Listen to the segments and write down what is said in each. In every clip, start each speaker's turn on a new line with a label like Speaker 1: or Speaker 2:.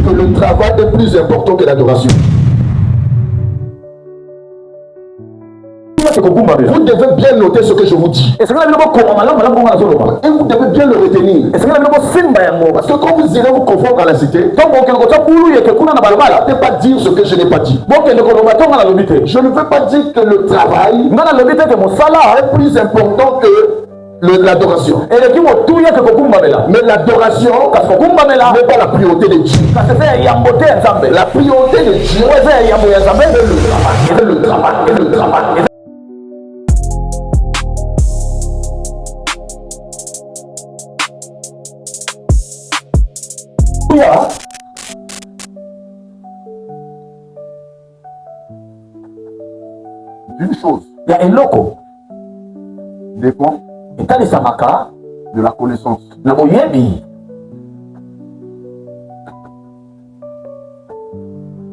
Speaker 1: que le travail est plus important que l'adoration. Vous devez bien noter ce que je vous dis. Et vous devez bien le retenir. Parce que quand vous irez vous confondre à la cité, ne pas dire ce que je n'ai pas dit. Je ne veux pas dire que le travail est plus important que l'adoration. Mais l'adoration n'est pas la priorité de Dieu. La priorité de Dieu est le travail. Une chose dépend de la connaissance.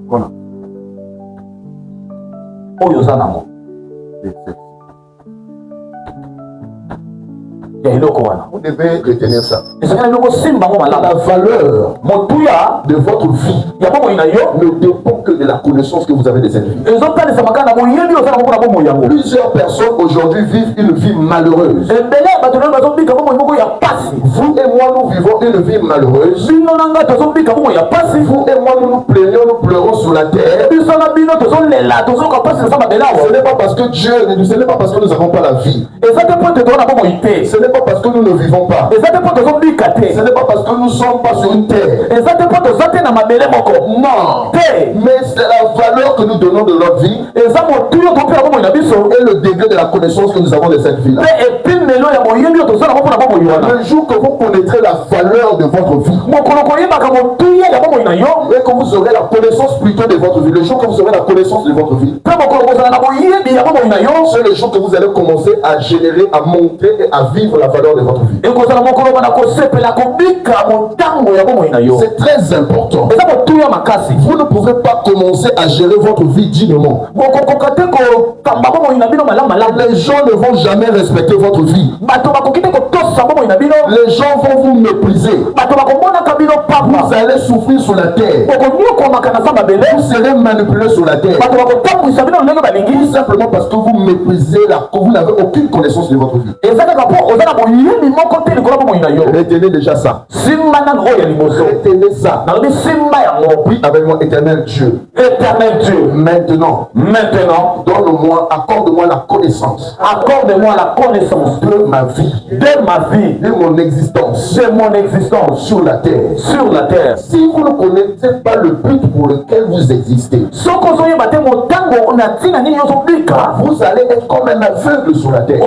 Speaker 1: Voilà. Vous devez retenir ça. La valeur de votre vie ne dépend que de la connaissance que vous avez des individus. Plusieurs personnes aujourd'hui vivent une vie malheureuse. Vous et moi, nous vivons une vie malheureuse. Vous et moi, nous nous plaignons, nous pleurons sur la terre. Ce n'est pas parce que Dieu, ce n'est pas parce que nous n'avons pas la vie. Ce n'est pas parce que nous ne vivons pas. Ce n'est pas parce que nous ne sommes pas sur une terre. Non. Mais c'est la valeur que nous donnons de notre vie et le degré de la connaissance que nous avons de cette vie-là. Le jour que vous connaîtrez la valeur de votre vie et que vous aurez la connaissance plutôt de votre vie, le jour que vous aurez la connaissance de votre vie, c'est le jour que vous allez commencer à générer, à monter et à vivre la valeur de votre vie. C'est très important. Vous ne pouvez pas commencer à gérer votre vie dignement. Les gens ne vont jamais respecter votre vie. Les gens vont vous mépriser. Vous allez souffrir sur la terre. Vous serez manipulé sur la terre. Tout simplement parce que vous méprisez, vous n'avez aucune connaissance de votre vie. Retenez déjà ça. Retenez ça. Oui, avec moi, éternel Dieu. Éternel Dieu. Maintenant, donne-moi, accorde-moi la connaissance. Accorde-moi la connaissance de ma vie. De ma vie. De mon existence. De mon existence. Sur la terre. Sur la terre. Si vous ne connaissez pas le but pour lequel vous existez, vous allez être comme un aveugle sur la terre.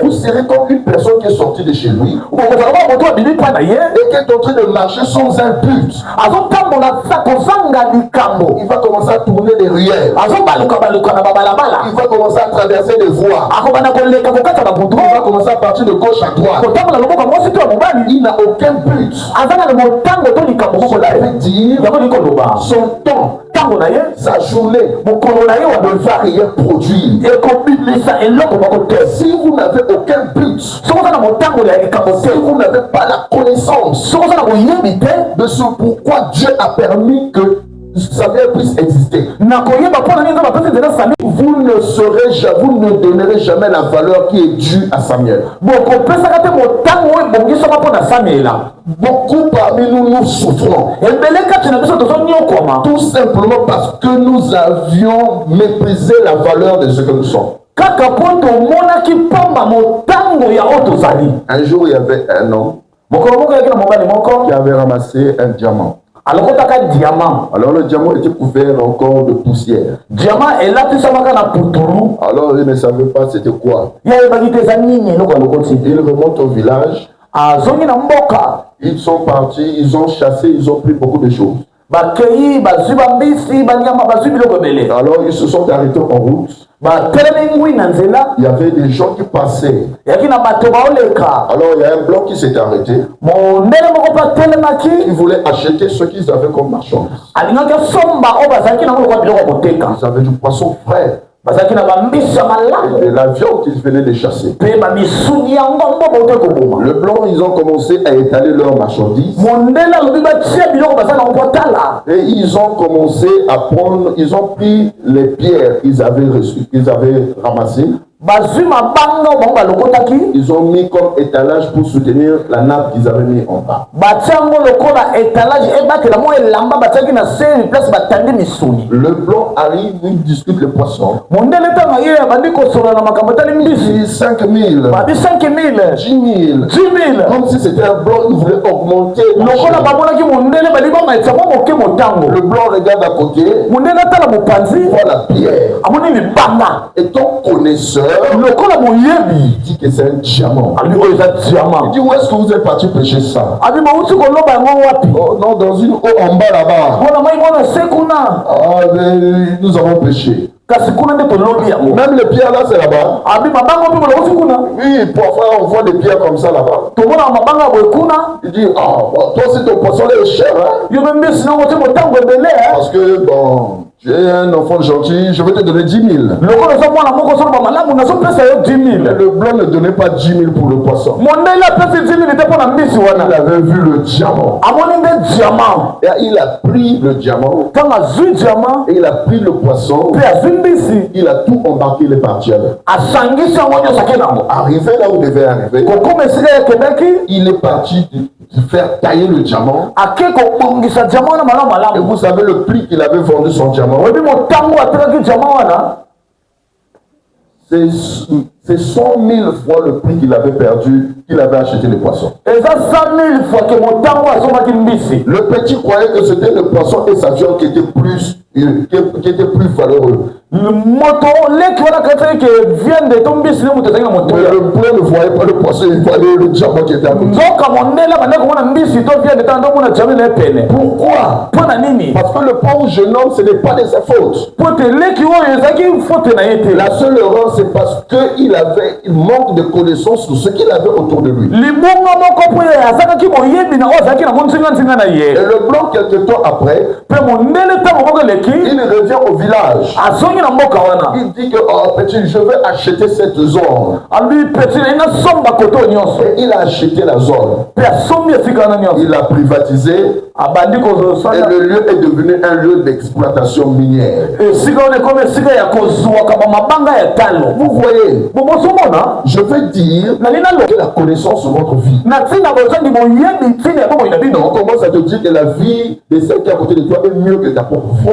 Speaker 1: Vous serez comme une personne qui est sortie de chez lui et qui est en train de marcher sans un but. Il va commencer à tourner des ruelles. Il va commencer à traverser des voies. Il va commencer à partir de gauche à droite. Il n'a aucun but. Cela veut dire son temps, sa journée ne va rien produire. Si vous n'avez aucun but, si vous n'avez pas la connaissance de ce pourquoi Dieu a permis que Samuel puisse exister, vous ne saurez jamais, vous ne donnerez jamais la valeur qui est due à Samuel. Beaucoup parmi nous, nous souffrons. Tout simplement parce que nous avions méprisé la valeur de ce que nous sommes. Un jour, il y avait un homme qui avait ramassé un diamant. Alors le diamant était couvert encore de poussière. Alors il ne savait pas c'était quoi. Il remonte au village. Ils sont partis, ils ont chassé, ils ont pris beaucoup de choses. Alors ils se sont arrêtés en route. Il y avait des gens qui passaient. Alors il y a un blanc qui s'est arrêté. Ils voulaient acheter ce qu'ils avaient comme marchandises. Ils avaient du poisson frais, de la viande qu'ils venaient de chasser. Le blanc, ils ont commencé à étaler leurs marchandises. Et ils ont commencé à prendre, ils ont pris les pierres qu'ils avaient reçues, qu'ils avaient ramassées. Ils ont mis comme étalage pour soutenir la nappe qu'ils avaient mis en bas. Le blanc arrive, il discute le poisson. Il dit 5 000, 10 000. Comme si c'était un blanc, il voulait augmenter. Le blanc regarde à côté, voit la pierre. Étant connaisseur, il dit que c'est un diamant. Il dit, où est-ce que vous êtes parti pêcher ça? Oh non, dans une eau en bas là-bas. Nous avons pêché. Même les pierres là, c'est là-bas. Oui, parfois on voit des pierres comme ça là-bas. Il dit, toi aussi ton poisson est cher. Hein? Parce que bon, tu es un enfant gentil, je vais te donner 10 000. Le blanc ne donnait pas 10 000 pour le poisson. Il avait vu le diamant. Et il a pris le diamant. Et il a pris le poisson. Il a tout embarqué, il est parti avec. Arrivé là où il devait arriver, il est parti de faire tailler le diamant. Et vous savez le prix qu'il avait vendu son diamant? C'est 100 000 fois le prix qu'il avait perdu, qu'il avait acheté le poisson. Le petit croyait que c'était le poisson et sa viande qui était plus valeureux. Mais le blanc ne voyait pas le poisson, il voyait le diamant qui était à côté. Pourquoi? Parce que le pauvre jeune homme, ce n'est pas de sa faute. La seule erreur, c'est parce qu'il manque de connaissances sur ce qu'il avait autour de lui. Et le blanc, quelque temps après, il revient au village. Il dit que, petit, je vais acheter cette zone. Et il a acheté la zone. Il l'a privatisé. Et le lieu est devenu un lieu d'exploitation minière. Vous voyez, je veux dire que la connaissance sur votre vie. On commence à te dire que la vie de celle qui est à côté de toi est mieux que ta propre vie. On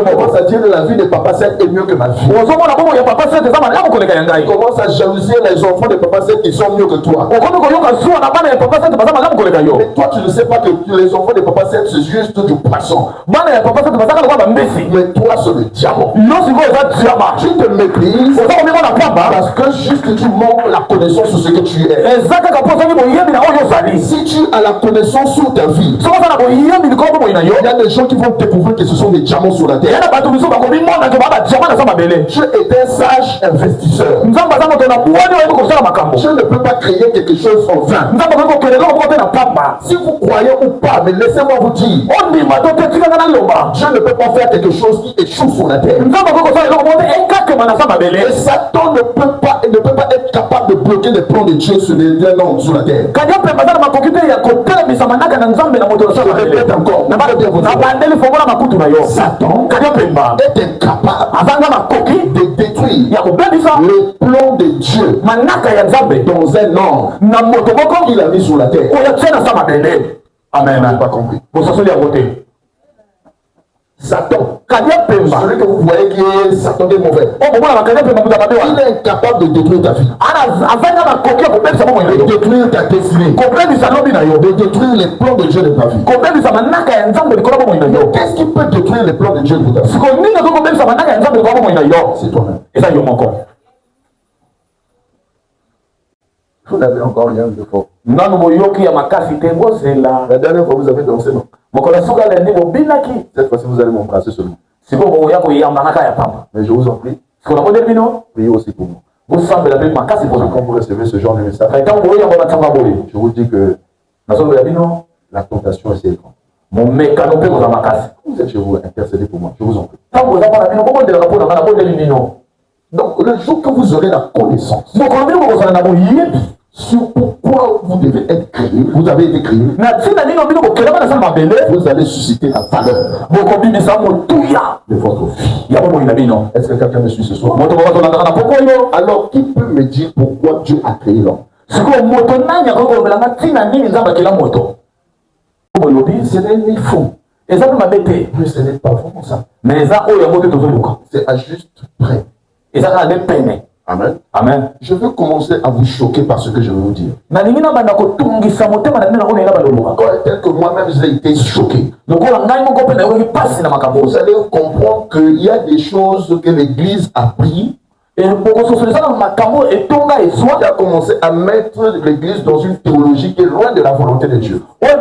Speaker 1: commence à dire que la vie de papa 7 est mieux que ma vie. On commence à jalouser les enfants de papa 7 qui sont mieux que toi. Mais toi, tu ne sais pas que les enfants de papa 7 c'est juste du poisson. Mais toi, c'est le diamant. Tu te méprises parce que juste tu manques la connaissance sur ce que tu es. Si tu as la connaissance sur ta vie, il y a des gens qui vont découvrir que ce sont des diamants sur la terre. Tu es un sage investisseur. Je ne peux pas créer quelque chose en vain. Si vous croyez ou pas, mais laissez-moi vous dire, je ne peux pas faire quelque chose qui échoue sur la terre. Et Satan ne peut pas être capable de bloquer les plans de Dieu sur les hommes sur la terre. Répète encore. Satan est incapable de détruire les plans de Dieu dans un homme qu'il a mis sur la terre. Amen. Je n'ai pas compris. Satan, celui que vous voyez qui est Satan est mauvais, il est incapable de détruire ta vie, de détruire ta destinée, de détruire les plans de Dieu de ta vie. Qu'est-ce qui peut détruire les plans de Dieu de ta vie? C'est toi-même. Vous n'avez encore rien de fort. La dernière fois vous avez dansé, non? Cette fois-ci vous allez m'embrasser seulement. Mais je vous en prie, priez aussi pour moi. Quand vous recevez ce genre de message, je vous dis que la tentation est si grande. Mon mécano peut vous en macasser. Vous êtes chez vous, intercédez pour moi, je vous en prie. Donc, le jour que vous aurez la connaissance sur pourquoi vous devez être créé, vous avez été créé, vous allez susciter la valeur de votre vie. Est-ce que quelqu'un me suit ce soir? Alors, qui peut me dire pourquoi Dieu a créé l'homme? Ce n'est ni faux. Mais ce n'est pas vraiment ça. C'est à juste près. Amen. Amen. Je veux commencer à vous choquer par ce que je vais vous dire. Tel que moi-même j'ai été choqué. Vous allez comprendre qu'il y a des choses que l'Église a pris. Et il a commencé à mettre l'Église dans une théologie qui est loin de la volonté de Dieu. Voilà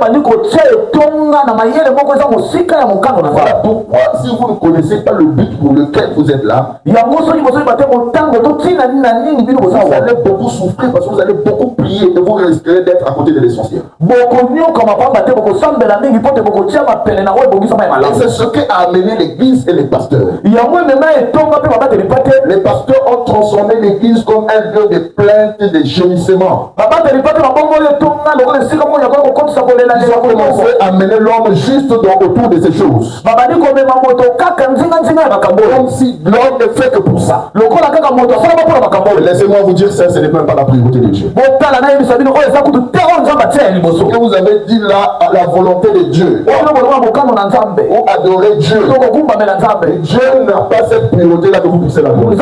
Speaker 1: pourquoi, si vous ne connaissez pas le but pour lequel vous êtes là, vous allez beaucoup souffrir parce que vous allez beaucoup prier et vous risquerez d'être à côté de l'essentiel. C'est ce qui a amené l'Église et les pasteurs. Les pasteurs ont transformé l'Église comme un lieu de plainte et de gémissement. Ils ont commencé à mener l'homme juste autour de ces choses. Comme si l'homme ne fait que pour ça. Laissez-moi vous dire ça, ce n'est même pas la priorité de Dieu. Ce que vous avez dit là, à la volonté de Dieu, ou adorer Dieu, Dieu n'a pas cette priorité-là que vous puissiez la donner.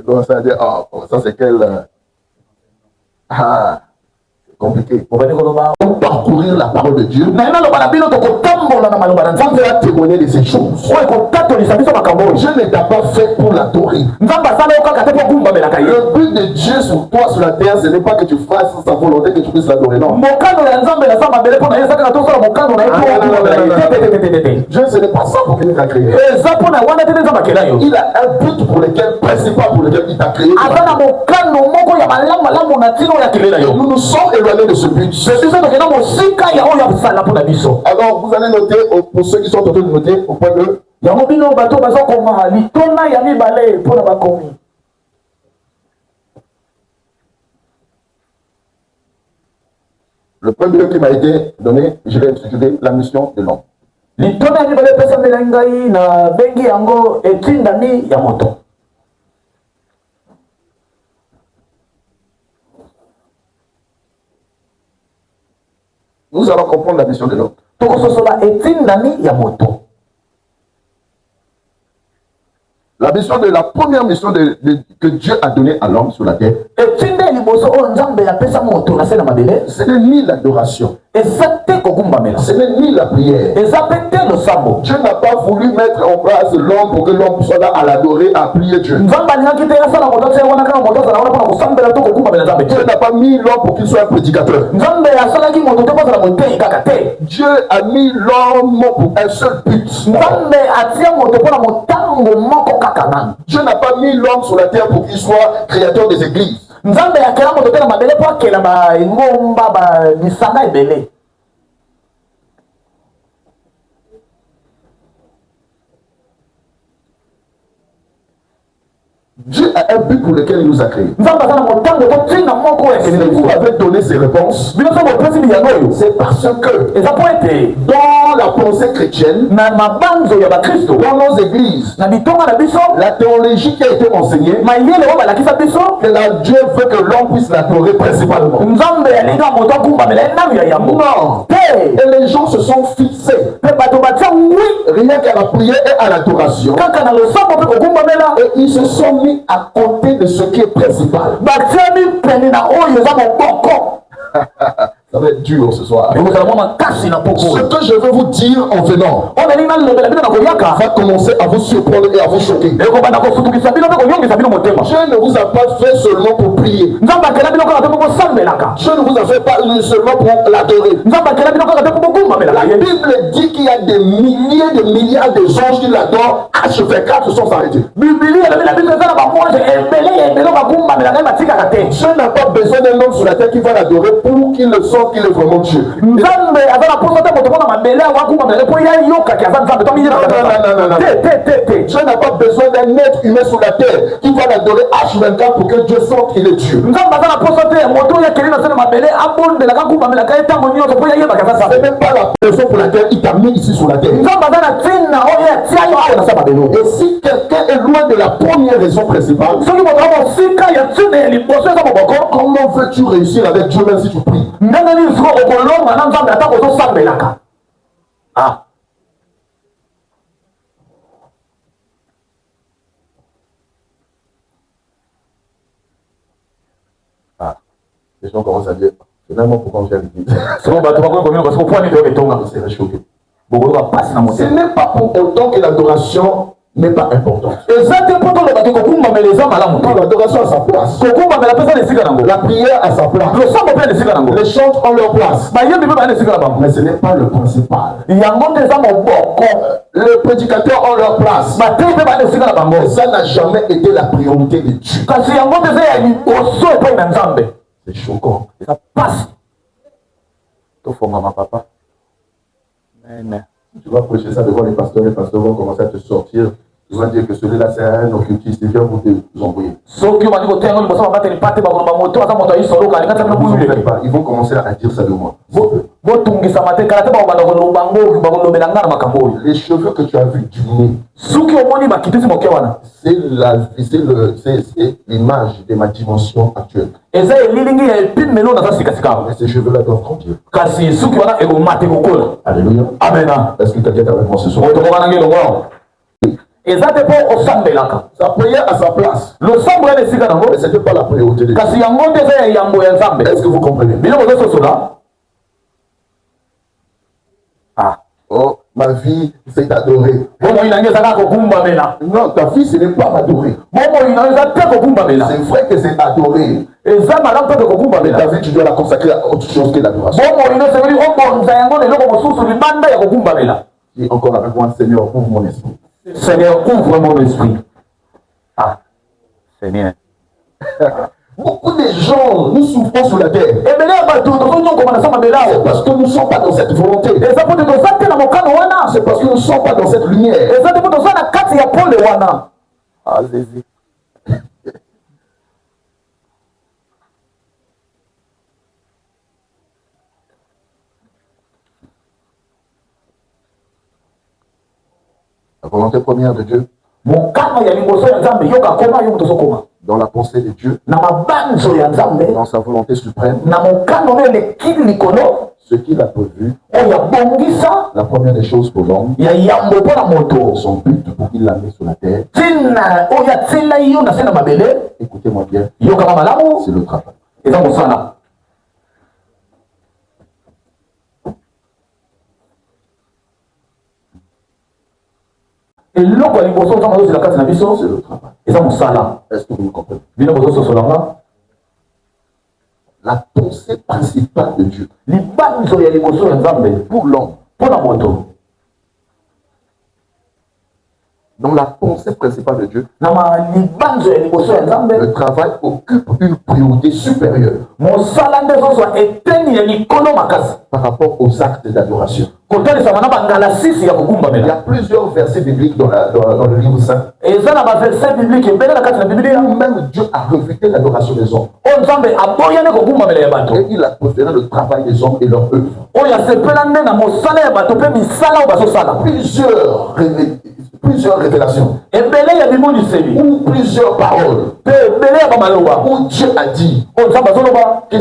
Speaker 1: Comment ça dire, ah, ça c'est quel... compliqué. Pour parcourir la parole de Dieu, on va témoigner de ces choses. Dieu ne t'a pas fait pour l'adorer. Le but de Dieu sur toi, sur la terre, ce n'est pas que tu fasses sa volonté, que tu puisses l'adorer. Non. Dieu, ce n'est pas ça pour qu'il t'a créé. Il a un but pour lequel, principal pour lequel il t'a créé. Nous nous sommes éloignés de ce but. Alors vous allez noter, pour ceux qui sont en train de noter, au point 2. Le point 2 qui m'a été donné, je l'ai intitulé la mission de l'homme. Nous allons comprendre la mission de l'homme. La mission de la première mission que Dieu a donnée à l'homme sur la terre, ce n'est ni l'adoration, ce n'est ni la prière. Dieu n'a pas voulu mettre en place l'homme pour que l'homme soit là à l'adorer, à prier Dieu. Dieu n'a pas mis l'homme pour qu'il soit un prédicateur. Dieu a mis l'homme pour un seul but. Dieu n'a pas mis l'homme sur la terre pour qu'il soit créateur des églises. Dieu a un but pour lequel il nous a créés. Si vous avez donné ces réponses, c'est parce que dans la pensée chrétienne, dans nos églises, la théologie qui a été enseignée, que Dieu veut que l'homme puisse l'adorer principalement. Non. Et les gens se sont fixés rien qu'à la prière et à l'adoration. Et ils se sont mis à côté de ce qui est principal. Ça va être dur ce soir. Ce que je veux vous dire en venant va commencer à vous surprendre et à vous choquer. Dieu ne vous a pas fait seulement pour prier. Dieu ne vous a fait pas seulement pour l'adorer. La Bible dit qu'il y a des milliers de milliards de anges qui l'adorent. H24 se sont arrêtés. Dieu n'a pas besoin d'un homme sur la terre qui va l'adorer pour qu'il le sente qu'il est vraiment Dieu. Non. Dieu n'a pas besoin d'un être humain sur la terre qui va l'adorer H24 pour que Dieu sente qu'il est Dieu. Ce n'est même pas la raison pour laquelle il t'a mis ici sur la terre. Et si quelqu'un est loin de la première raison principale, comment veux-tu réussir avec Dieu même si tu pries? Ah. Ah. Les gens commencent à dire, finalement, pourquoi on vient à l'église? C'est choqué. Ce n'est pas pour autant que l'adoration n'est pas importante. L'adoration a sa place. La prière a sa place. Les chants ont leur place. Mais ce n'est pas le principal. Les prédicateurs ont leur place. Mais ça n'a jamais été la priorité de Dieu. C'est choquant. Ça passe. Papa. Tu vas prêcher ça devant les pasteurs vont commencer à te sortir. Tu vas dire que celui-là c'est un occultiste, il vient vous envoyer. Ils vont commencer à dire ça de moi. Les cheveux que tu as vus du nez, c'est l'image de ma dimension actuelle. Et ces cheveux-là doivent grandir. Alléluia. Amen. Est-ce que tu es avec moi ce soir? Sa prière à sa place. Mais ce n'était pas la priorité de Dieu. Est-ce que vous comprenez? Ah. Oh, ma vie, c'est d'adorer. Non, ta vie, ce n'est pas m'adorer. C'est vrai que c'est adorer. Mais ta vie, tu dois la consacrer à autre chose que l'adoration. Dis encore avec moi, Seigneur, ouvre mon esprit. Seigneur, ouvre mon esprit. Ah, Seigneur. Beaucoup de gens, nous souffrons sur la terre. C'est parce que nous ne sommes pas dans cette volonté. C'est parce que nous ne sommes pas dans cette lumière. Ah, Jésus. La volonté première de Dieu. Dans la pensée de Dieu. Dans sa volonté suprême. Ce qu'il a prévu. La première des choses pour l'homme. Son but pour qu'il l'a mis sur la terre. Écoutez-moi bien. C'est le travail. Et l'autre, c'est le travail. Est-ce que vous me comprenez? La pensée principale de Dieu pour l'homme. Dans la pensée principale de Dieu, le travail occupe une priorité supérieure par rapport aux actes d'adoration. Il y a plusieurs versets bibliques dans le livre saint. Et même Dieu a rejeté l'adoration des hommes. Et il a préféré le travail des hommes et leur œuvre. Plusieurs révélations ou plusieurs paroles où Dieu a dit que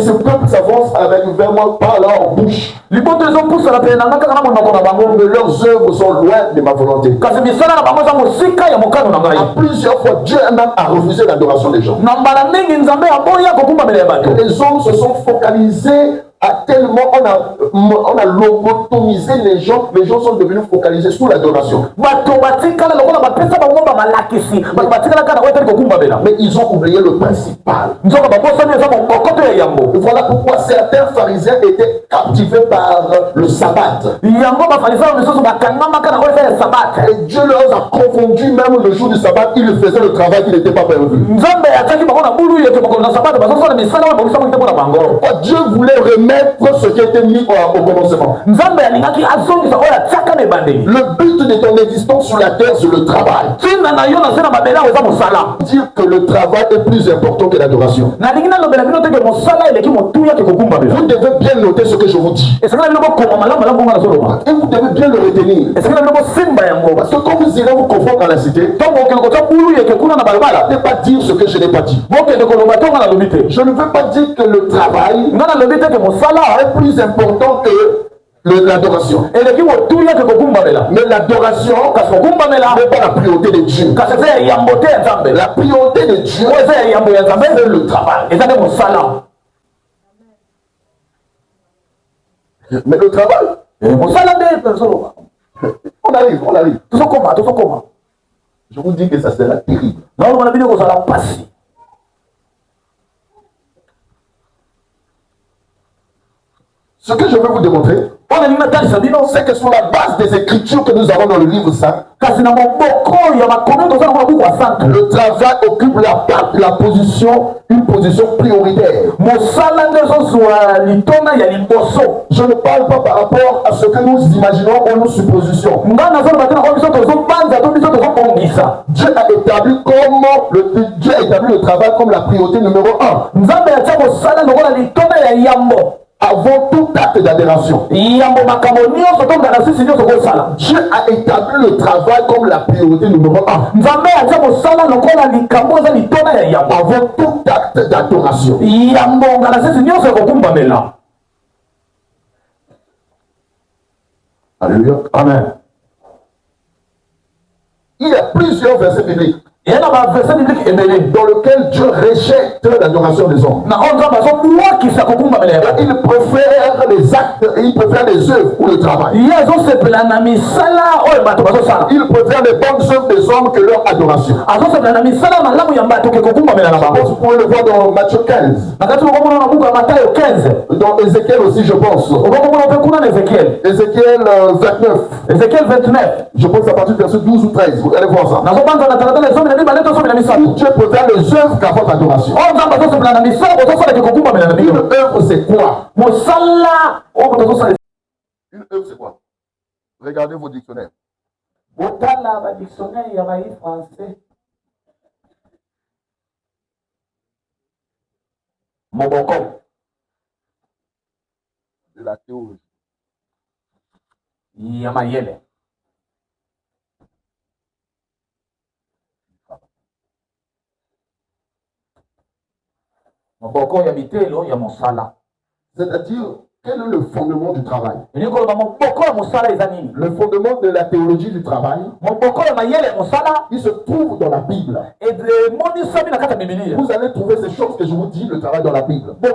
Speaker 1: ce peuple s'avance vers moi par leur bouche, mais leurs œuvres sont loin de ma volonté. Plusieurs fois Dieu même a refusé l'adoration des gens. Les hommes se sont focalisés tellement on a lobotomisé les gens sont devenus focalisés sur l'adoration. Mais ils ont oublié le principal. Voilà pourquoi certains pharisiens étaient captivés par le sabbat. Et Dieu leur a confondu même le jour du sabbat, ils faisaient le travail qui n'était pas prévu. Dieu voulait remettre ce qui était mis au commencement. Le but de ton existence sur la terre, c'est le travail. Dire que le travail est plus important que l'adoration. Vous devez bien noter ce que je vous dis. Et vous devez bien le retenir. Parce que quand vous irez vous confondre dans la cité, ne pas dire ce que je n'ai pas dit. Je ne veux pas dire que le travail est plus important que l'adoration. Mais l'adoration n'est pas la priorité de Dieu. La priorité de Dieu, c'est le travail. Mais le travail, on arrive. Je vous dis que ça sera terrible. Ce que je veux vous démontrer, c'est que sur la base des écritures que nous avons dans le livre saint, le travail occupe une position prioritaire. Je ne parle pas par rapport à ce que nous imaginons ou nous suppositions. Dieu a établi le travail comme la priorité numéro 1. Avant tout acte d'adoration. Dieu a établi le travail comme la priorité numéro 1. Avant tout acte d'adoration. Alléluia. Amen. Il y a plusieurs versets bibliques dans lequel Dieu rejette l'adoration des hommes. Il préfère les actes, il préfère les œuvres ou le travail. Il préfère les bonnes œuvres des hommes que leur adoration. Vous pouvez le voir dans Matthieu 15. Dans Ézéchiel aussi, je pense. Ézéchiel 29. Je pense à partir du verset 12 ou 13. Vous allez voir ça. Dieu préfère les œuvres qu'à votre adoration. Une œuvre, c'est quoi? Une œuvre, c'est quoi? Regardez vos dictionnaires. De la théologie. C'est-à-dire, quel est le fondement du travail? Le fondement de la théologie du travail, il se trouve dans la Bible. Vous allez trouver ces choses que je vous dis, le travail dans la Bible. Et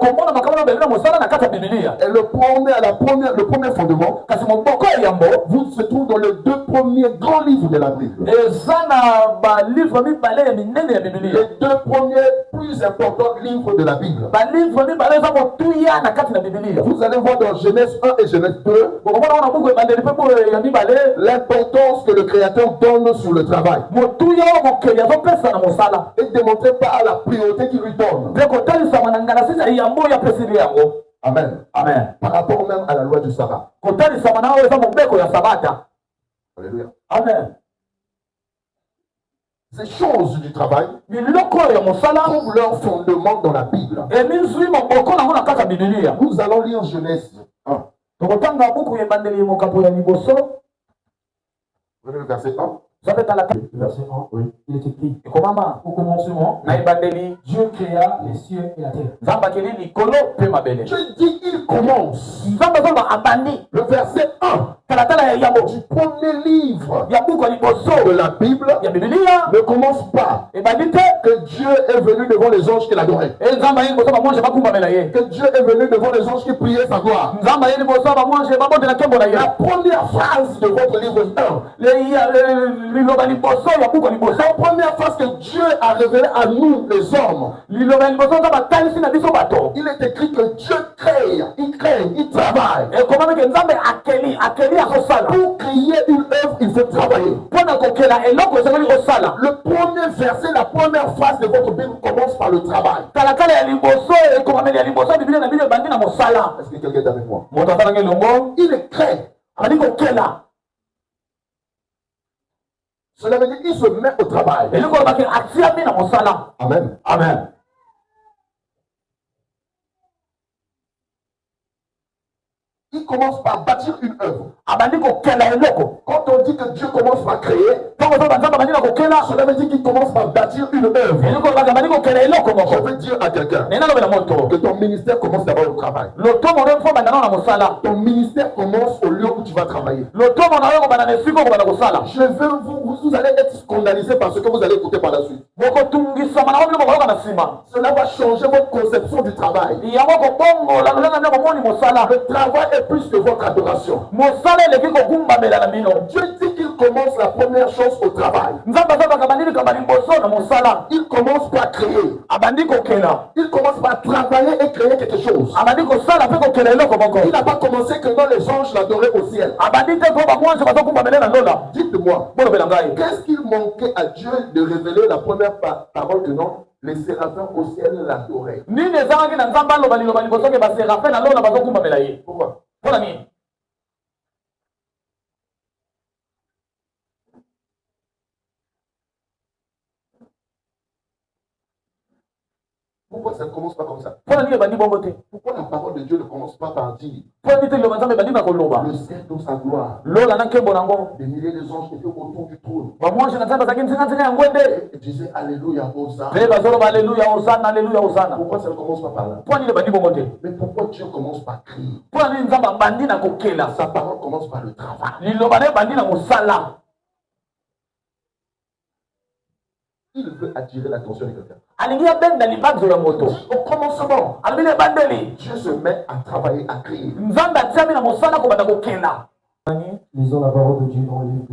Speaker 1: le premier fondement, vous se trouve dans les 2 premiers grands livres de la Bible. Les 2 premiers plus importants livres de la Bible. Vous allez voir dans Genèse 1 et Genèse 2 l'importance que le Créateur donne sur le travail. Et démontrer par la priorité qu'il lui donne. Amen. Amen. Par rapport même à la loi du sabbat. Alléluia. Amen. Ces choses du travail trouvent leur fondement dans la Bible. Nous allons lire Genèse 1. Prenez le verset 1. Verset 1, oui. Il est écrit. Au commencement, Dieu créa les cieux et la terre. Je dis il commence. Le verset 1. du premier livre de la Bible ne commence pas que Dieu est venu devant les anges qu'il adorait. Que Dieu est venu devant les anges qui priaient sa gloire. La première phrase de votre livre 1, la première phrase que Dieu a révélée à nous, les hommes, il est écrit que Dieu crée, il travaille. Pour créer une œuvre, il faut travailler. Le premier verset, la première phrase de votre Bible commence par le travail. Est-ce que quelqu'un est avec moi? Il est créé. Cela veut dire qu'il se met au travail. Amen.
Speaker 2: Amen.
Speaker 1: Il commence par bâtir une œuvre. Quand on dit que Dieu commence par créer, cela veut dire qu'il commence par bâtir une œuvre. Je veux dire à quelqu'un que ton ministère commence d'abord au travail. Ton ministère commence au lieu où tu vas travailler. Vous allez être scandalisé par ce que vous allez écouter par la suite. Cela va changer votre conception du travail. Le travail est plus que votre adoration. Dieu dit qu'il commence la première chose au travail. Il commence par créer. Il commence par travailler et créer quelque chose. Il n'a pas commencé que dans les anges l'adoraient au ciel. Dites-moi, qu'est-ce qu'il manquait à Dieu de révéler la première parole que non? Les séraphins au ciel l'adoraient. Pourquoi? Pourquoi ça ne commence pas comme ça? Pourquoi la parole de Dieu ne commence pas par dire le ciel dans sa gloire? Des milliers de anges étaient autour du trône. Et disaient Alléluia, Hosanna. Pourquoi ça ne commence pas par là? Mais pourquoi Dieu commence par crier? Sa parole commence par le travail. Il veut attirer l'attention de quelqu'un. Au commencement, Dieu se met à travailler, à créer.
Speaker 2: Lisons la parole de Dieu dans le livre.